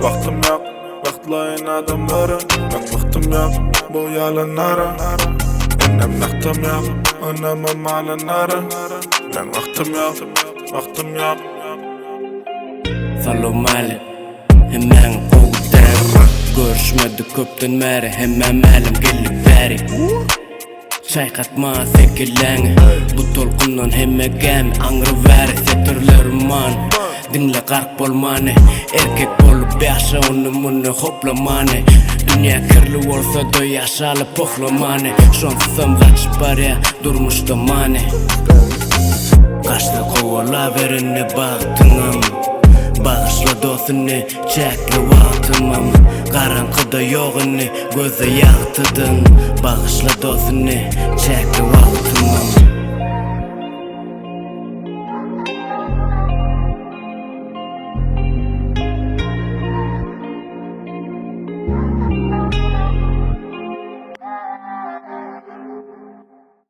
Vaktim yok, vaktlayın adamları. Ben vaktim yok, bu yalanlara. Benim vaktim yok, önlemem alanları. Ben vaktim yok, vaktim yok. Salam alem, hemen kovdum. Görüşmedik köpten beri, hemen malim gelip beri. Çaykatma sekilen, bu tolkundan hemen gemi. Angrı veri sektörlerim man. Dinle kark bolmane, erkek bolup yaşa onu bunu hoplamane. Dünya kirli olsa da yaşalı pohlamane. Şonsam kaçıp araya durmuş da mane. Kaçta kovala verini baktınım. Bağışla dostunu çekli vaktımım. Karanlıkta yoğunu göze yaktıdın. Bağışla dostunu çekli vaktımım.